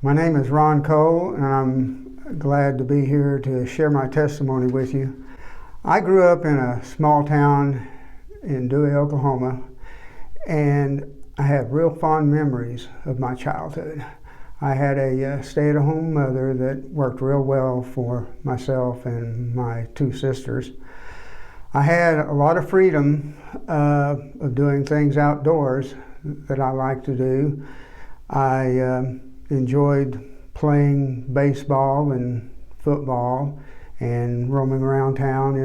My name is Ron Cole, and I'm glad to be here to share my testimony with you. I grew up in a small town in Dewey, Oklahoma, and I have real fond memories of my childhood. I had a stay-at-home mother that worked real well for myself and my two sisters. I had a lot of freedom of doing things outdoors that I like to do. I enjoyed playing baseball and football and roaming around town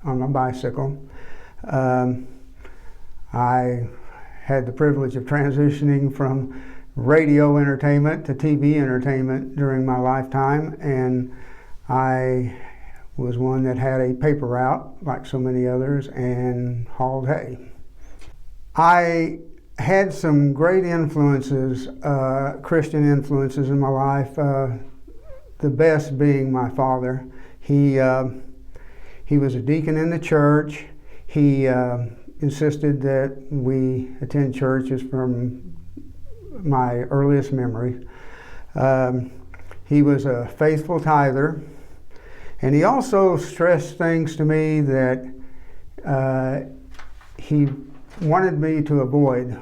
on my bicycle. I had the privilege of transitioning from radio entertainment to TV entertainment during my lifetime, and I was one that had a paper route like so many others and hauled hay. I had some great influences, Christian influences in my life, the best being my father. He was a deacon in the church. He insisted that we attend churches from my earliest memory. He was a faithful tither, and he also stressed things to me that he wanted me to avoid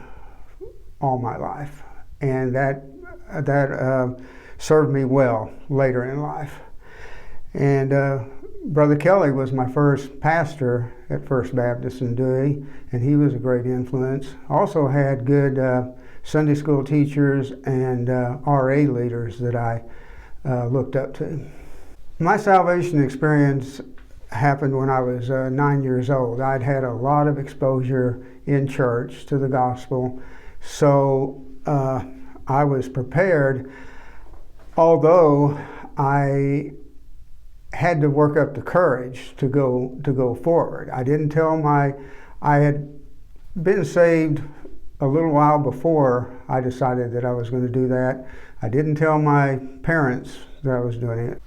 all my life, and that served me well later in life. And Brother Kelly was my first pastor at First Baptist in Dewey, and he was a great influence. Also had good Sunday school teachers and RA leaders that I looked up to. My salvation experience happened when I was 9 years old. I'd had a lot of exposure in church to the gospel, so I was prepared, although I had to work up the courage to go forward. I had been saved a little while before I decided that I was going to do that. I didn't tell my parents that I was doing it.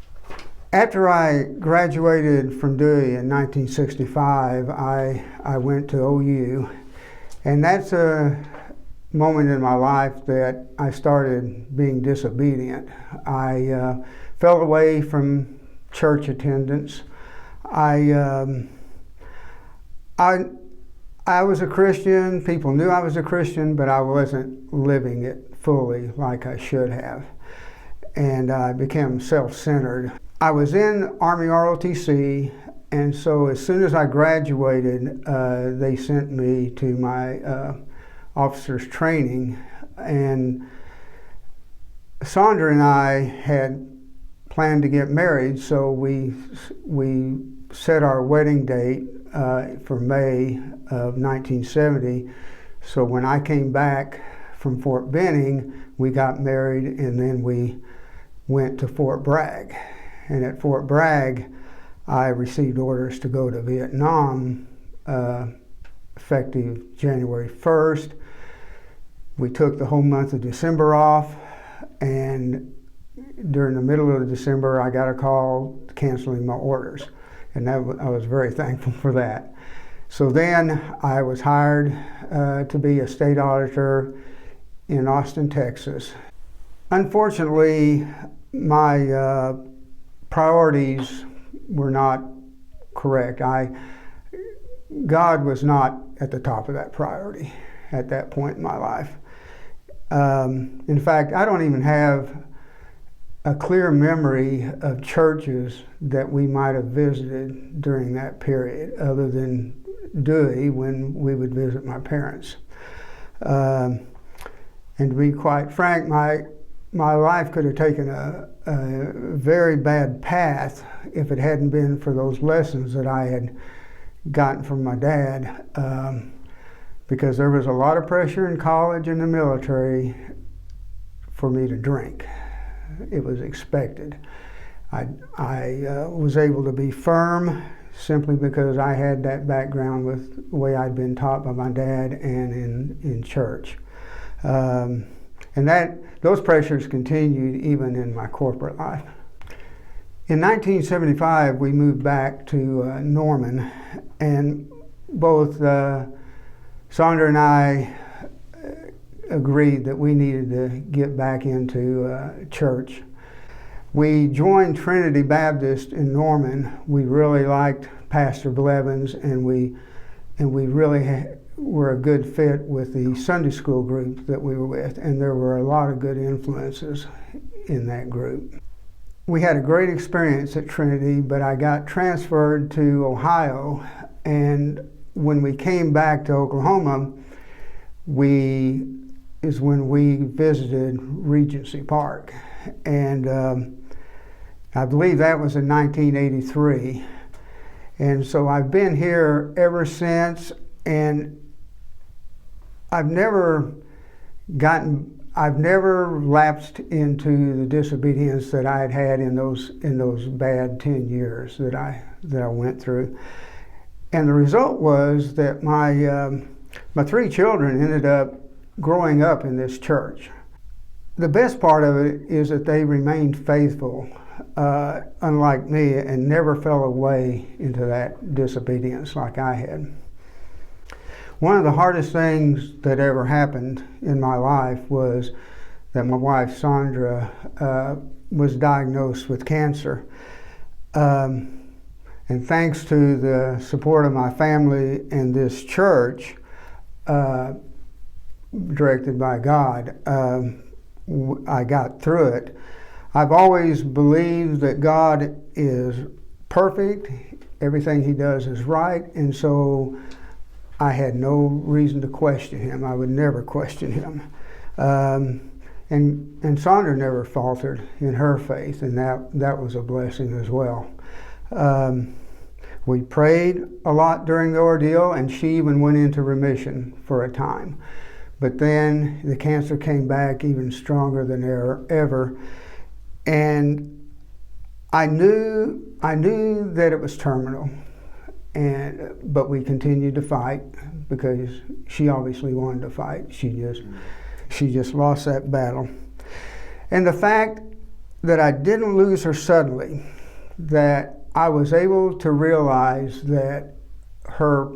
After I graduated from Dewey in 1965, I went to OU, and that's a moment in my life that I started being disobedient. I fell away from church attendance. I was a Christian. People knew I was a Christian, but I wasn't living it fully like I should have. And I became self-centered. I was in Army ROTC, and so as soon as I graduated, they sent me to my officer's training, and Sandra and I had planned to get married, so we set our wedding date for May of 1970. So when I came back from Fort Benning, we got married, and then we went to Fort Bragg. And at Fort Bragg, I received orders to go to Vietnam effective January 1st. We took the whole month of December off, and during the middle of December, I got a call canceling my orders, and I was very thankful for that. So then I was hired to be a state auditor in Austin, Texas. Unfortunately, my priorities were not correct. God was not at the top of that priority at that point in my life. In fact, I don't even have a clear memory of churches that we might have visited during that period, other than Dewey when we would visit my parents. And to be quite frank, my life could have taken a very bad path if it hadn't been for those lessons that I had gotten from my dad, because there was a lot of pressure in college and the military for me to drink. It was expected. I was able to be firm simply because I had that background with the way I'd been taught by my dad and in church. And those pressures continued even in my corporate life. In 1975, we moved back to Norman, and both Sandra and I agreed that we needed to get back into church. We joined Trinity Baptist in Norman. We really liked Pastor Blevins, and we really were a good fit with the Sunday school group that we were with, and there were a lot of good influences in that group. We had a great experience at Trinity, but I got transferred to Ohio, and when we came back to Oklahoma, is when we visited Regency Park, and I believe that was in 1983. And so I've been here ever since, and I've never lapsed into the disobedience that I had in those bad 10 years that I went through. And the result was that my 3 children ended up growing up in this church. The best part of it is that they remained faithful, unlike me, and never fell away into that disobedience like I had. One of the hardest things that ever happened in my life was that my wife, Sandra, was diagnosed with cancer. And thanks to the support of my family and this church, directed by God, I got through it. I've always believed that God is perfect, everything He does is right, and so I had no reason to question Him. I would never question Him. And Sandra never faltered in her faith, and that was a blessing as well. We prayed a lot during the ordeal, and she even went into remission for a time. But then the cancer came back even stronger than ever. And I knew that it was terminal, but we continued to fight because she obviously wanted to fight. She just lost that battle. And the fact that I didn't lose her suddenly, that I was able to realize that her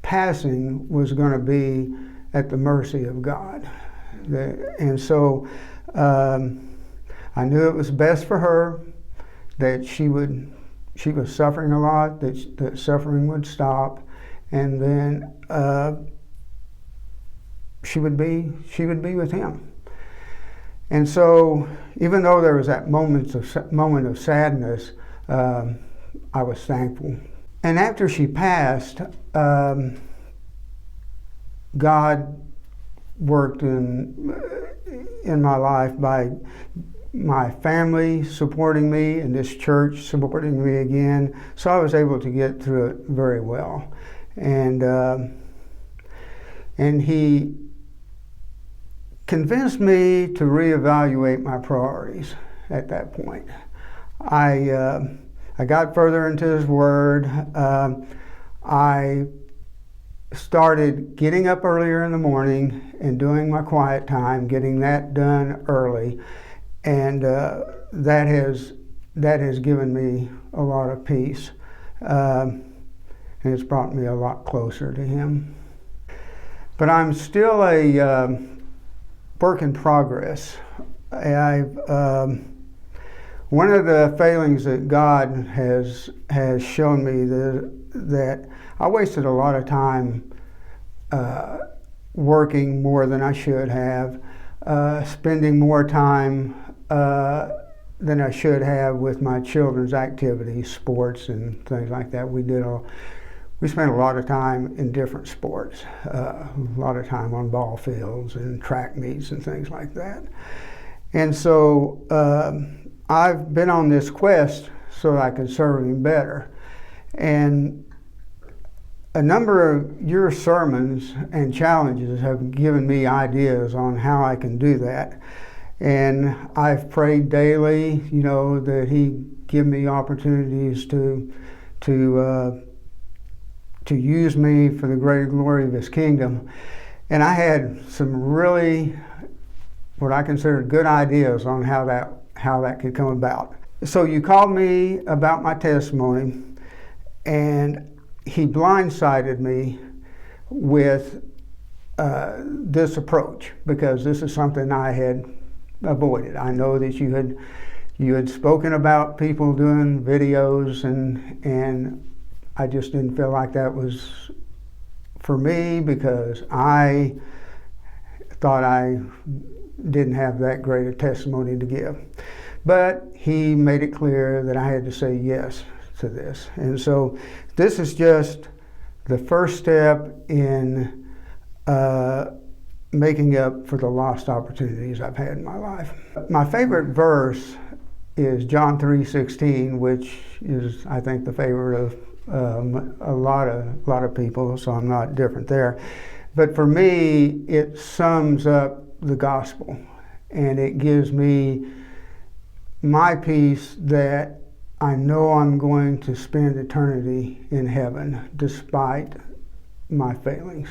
passing was going to be at the mercy of God. And so I knew it was best for her that she was suffering a lot, that suffering would stop, and then she would be with Him. And so, even though there was that moment of sadness, I was thankful. And after she passed, God worked in my life by my family supporting me and this church supporting me again, so I was able to get through it very well. And He convinced me to reevaluate my priorities at that point. I got further into His Word. I started getting up earlier in the morning and doing my quiet time, getting that done early, and that has given me a lot of peace, and it's brought me a lot closer to Him. But I'm still a work in progress. One of the failings that God has shown me that I wasted a lot of time working more than I should have, spending more time than I should have with my children's activities, sports and things like that. We spent a lot of time in different sports, a lot of time on ball fields and track meets and things like that. And so I've been on this quest so I could serve Him better. And a number of your sermons and challenges have given me ideas on how I can do that. And I've prayed daily, that He give me opportunities to use me for the greater glory of His kingdom. And I had some really, what I consider good ideas on how that could come about. So you called me about my testimony, and He blindsided me with this approach, because this is something I had avoided. I know that you had spoken about people doing videos, and I just didn't feel like that was for me, because I thought I didn't have that great a testimony to give. But he made it clear that I had to say yes to this. And so this is just the first step in making up for the lost opportunities I've had in my life. My favorite verse is John 3:16, which is, I think, the favorite of a lot of people, so I'm not different there. But for me, it sums up the gospel, and it gives me my peace that I know I'm going to spend eternity in heaven despite my failings.